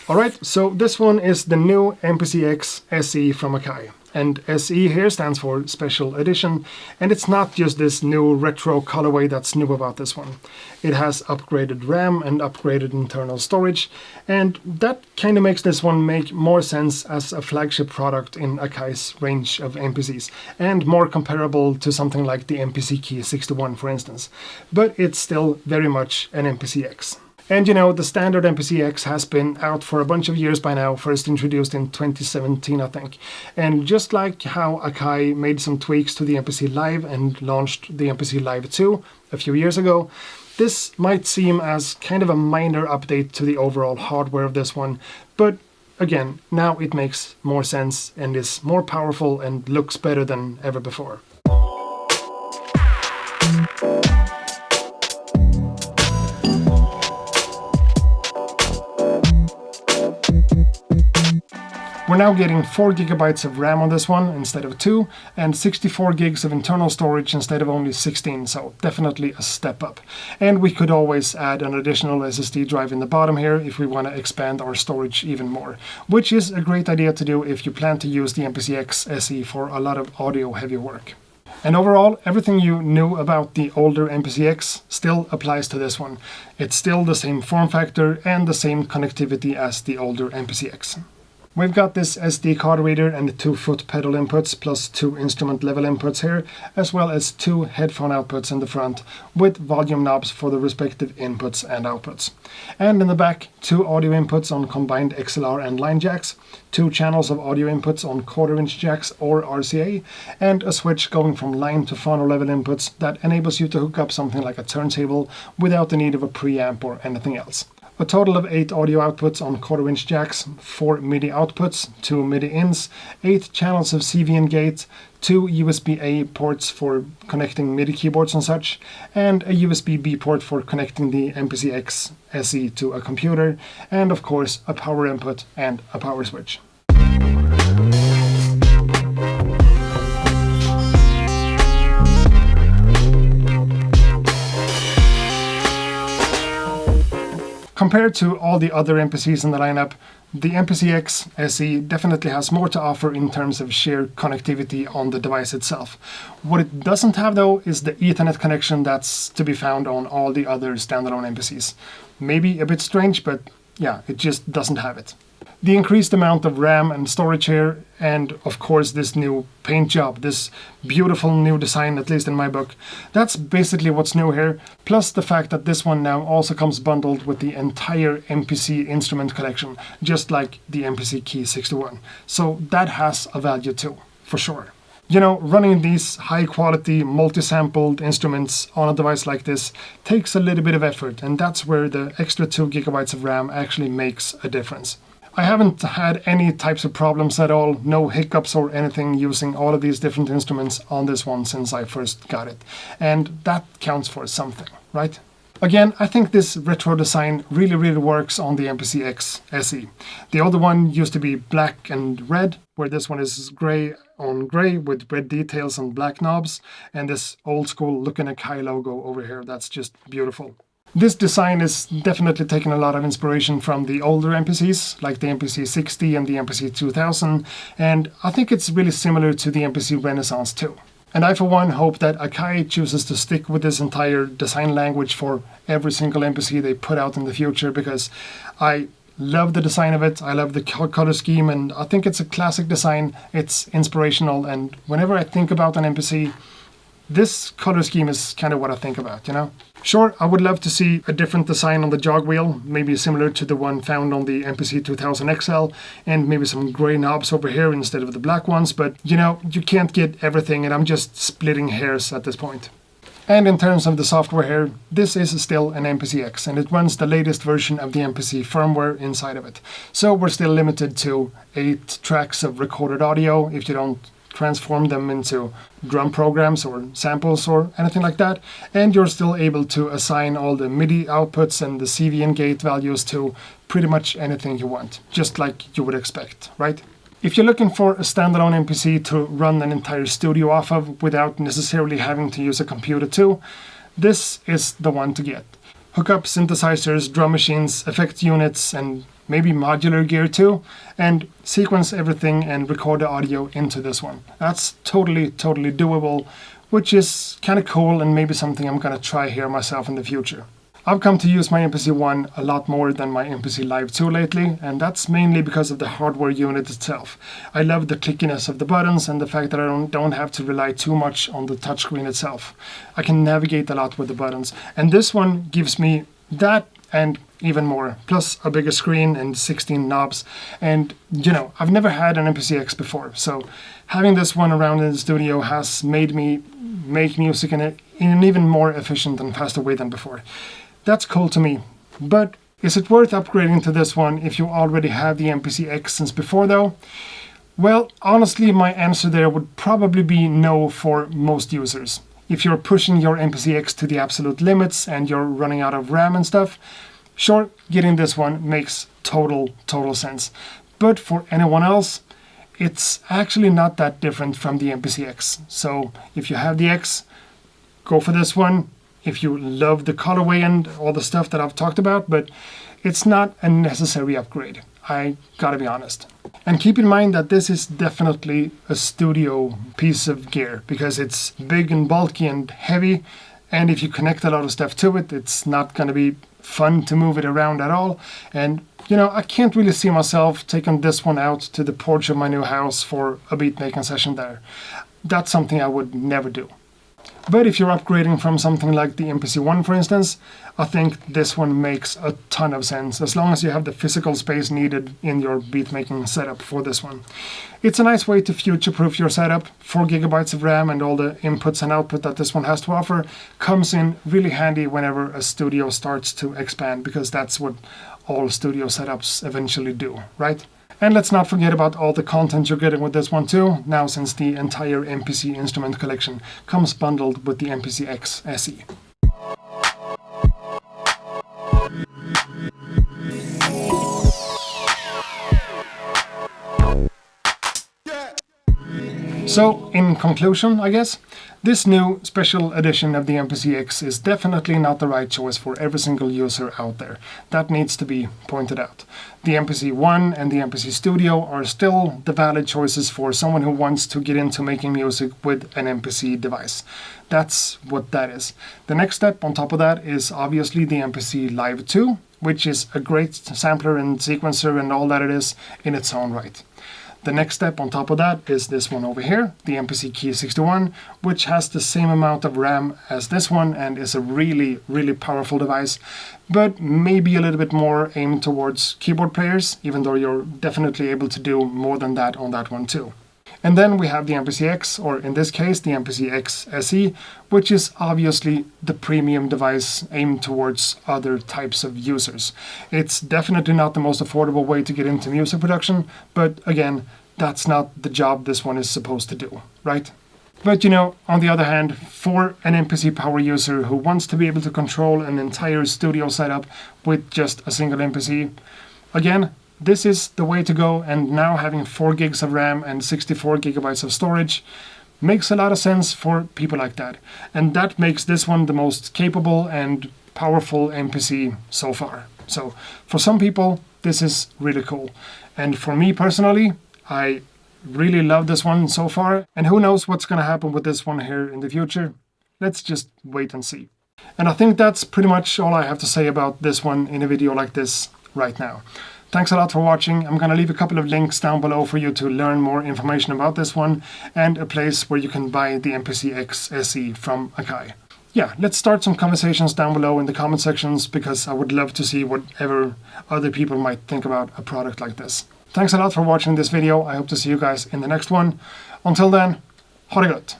Alright, so this one is the new MPC X SE from Akai. And SE here stands for Special Edition, and it's not just this new retro colorway that's new about this one. It has upgraded RAM and upgraded internal storage, and that kind of makes this one make more sense as a flagship product in Akai's range of MPCs, and more comparable to something like the MPC Key 61, for instance. But it's still very much an MPC X. And you know, the standard MPC X has been out for a bunch of years by now, first introduced in 2017, I think. And just like how Akai made some tweaks to the MPC Live and launched the MPC Live 2 a few years ago, this might seem as kind of a minor update to the overall hardware of this one, but again, now it makes more sense and is more powerful and looks better than ever before. We're now getting 4 GB of RAM on this one instead of 2, and 64 gigs of internal storage instead of only 16, so definitely a step up. And we could always add an additional SSD drive in the bottom here if we want to expand our storage even more, which is a great idea to do if you plan to use the MPC X SE for a lot of audio-heavy work. And overall, everything you knew about the older MPC X still applies to this one. It's still the same form factor and the same connectivity as the older MPC X. We've got this SD card reader and 2 foot pedal inputs plus 2 instrument level inputs here, as well as 2 headphone outputs in the front with volume knobs for the respective inputs and outputs. And in the back, 2 audio inputs on combined XLR and line jacks, 2 channels of audio inputs on 1/4 inch jacks or RCA, and a switch going from line to phono level inputs that enables you to hook up something like a turntable without the need of a preamp or anything else. A total of 8 audio outputs on 1/4 inch jacks, 4 MIDI outputs, 2 MIDI ins, 8 channels of CVN gate, 2 USB-A ports for connecting MIDI keyboards and such, and a USB-B port for connecting the MPC X SE to a computer, and of course a power input and a power switch. Compared to all the other MPCs in the lineup, the MPC X SE definitely has more to offer in terms of sheer connectivity on the device itself. What it doesn't have though is the Ethernet connection that's to be found on all the other standalone MPCs. Maybe a bit strange, but yeah, it just doesn't have it. The increased amount of RAM and storage here, and of course this new paint job, this beautiful new design, at least in my book, that's basically what's new here, plus the fact that this one now also comes bundled with the entire MPC instrument collection, just like the MPC Key 61. So that has a value too, for sure. You know, running these high-quality, multi-sampled instruments on a device like this takes a little bit of effort, and that's where the extra 2 GB of RAM actually makes a difference. I haven't had any types of problems at all, no hiccups or anything using all of these different instruments on this one since I first got it. And that counts for something, right? Again, I think this retro design really works on the MPC X SE. The older one used to be black and red, where this one is gray on gray with red details and black knobs, and this old school looking Akai logo over here, that's just beautiful. This design is definitely taking a lot of inspiration from the older MPCs, like the MPC 60 and the MPC 2000, and I think it's really similar to the MPC Renaissance too. And I for one hope that Akai chooses to stick with this entire design language for every single MPC they put out in the future, because I love the design of it, I love the color scheme, and I think it's a classic design, it's inspirational, and whenever I think about an MPC, this color scheme is kind of what I think about, you know? Sure, I would love to see a different design on the jog wheel, maybe similar to the one found on the MPC 2000 XL, and maybe some gray knobs over here instead of the black ones, but you know, you can't get everything, and I'm just splitting hairs at this point. And in terms of the software here, this is still an MPC X, and it runs the latest version of the MPC firmware inside of it. So we're still limited to 8 tracks of recorded audio if you don't transform them into drum programs or samples or anything like that, and you're still able to assign all the MIDI outputs and the CVN gate values to pretty much anything you want, just like you would expect, right? If you're looking for a standalone MPC to run an entire studio off of without necessarily having to use a computer too, this is the one to get. Hook up synthesizers, drum machines, effect units, and maybe modular gear too, and sequence everything and record the audio into this one. That's totally doable, which is kind of cool and maybe something I'm gonna try here myself in the future. I've come to use my MPC One a lot more than my MPC Live 2 lately, and that's mainly because of the hardware unit itself. I love the clickiness of the buttons and the fact that I don't have to rely too much on the touchscreen itself. I can navigate a lot with the buttons, and this one gives me that and even more, plus a bigger screen and 16 knobs. And you know, I've never had an MPC X before, so having this one around in the studio has made me make music in an even more efficient and faster way than before. That's cool to me. But is it worth upgrading to this one if you already have the MPC X since before though? Well, honestly, my answer there would probably be no for most users. If you're pushing your MPC X to the absolute limits and you're running out of RAM and stuff, sure, getting this one makes total sense. But for anyone else, it's actually not that different from the MPC X. So if you have the X, go for this one. If you love the colorway and all the stuff that I've talked about, but it's not a necessary upgrade. I gotta be honest. And keep in mind that this is definitely a studio piece of gear because it's big and bulky and heavy, and if you connect a lot of stuff to it, it's not gonna be fun to move it around at all. And you know, I can't really see myself taking this one out to the porch of my new house for a beat making session there. That's something I would never do. But if you're upgrading from something like the MPC One, for instance, I think this one makes a ton of sense, as long as you have the physical space needed in your beatmaking setup for this one. It's a nice way to future-proof your setup. 4 GB of RAM and all the inputs and output that this one has to offer comes in really handy whenever a studio starts to expand, because that's what all studio setups eventually do, right? And let's not forget about all the content you're getting with this one too, now since the entire MPC instrument collection comes bundled with the MPC X SE. So, in conclusion, I guess, this new special edition of the MPC X is definitely not the right choice for every single user out there. That needs to be pointed out. The MPC One and the MPC Studio are still the valid choices for someone who wants to get into making music with an MPC device. That's what that is. The next step on top of that is obviously the MPC Live 2, which is a great sampler and sequencer and all that it is in its own right. The next step on top of that is this one over here, the MPC Key 61, which has the same amount of RAM as this one and is a really powerful device, but maybe a little bit more aimed towards keyboard players, even though you're definitely able to do more than that on that one too. And then we have the MPC X, or in this case the MPC X SE, which is obviously the premium device aimed towards other types of users. It's definitely not the most affordable way to get into music production, but again, that's not the job this one is supposed to do, right? But you know, on the other hand, for an MPC power user who wants to be able to control an entire studio setup with just a single MPC, again, this is the way to go, and now having 4 gigs of RAM and 64 gigabytes of storage makes a lot of sense for people like that. And that makes this one the most capable and powerful MPC so far. So for some people, this is really cool. And for me personally, I really love this one so far. And who knows what's going to happen with this one here in the future. Let's just wait and see. And I think that's pretty much all I have to say about this one in a video like this right now. Thanks a lot for watching. I'm going to leave a couple of links down below for you to learn more information about this one, and a place where you can buy the MPC X SE from Akai. Yeah, let's start some conversations down below in the comment sections, because I would love to see whatever other people might think about a product like this. Thanks a lot for watching this video. I hope to see you guys in the next one. Until then, ha det gott!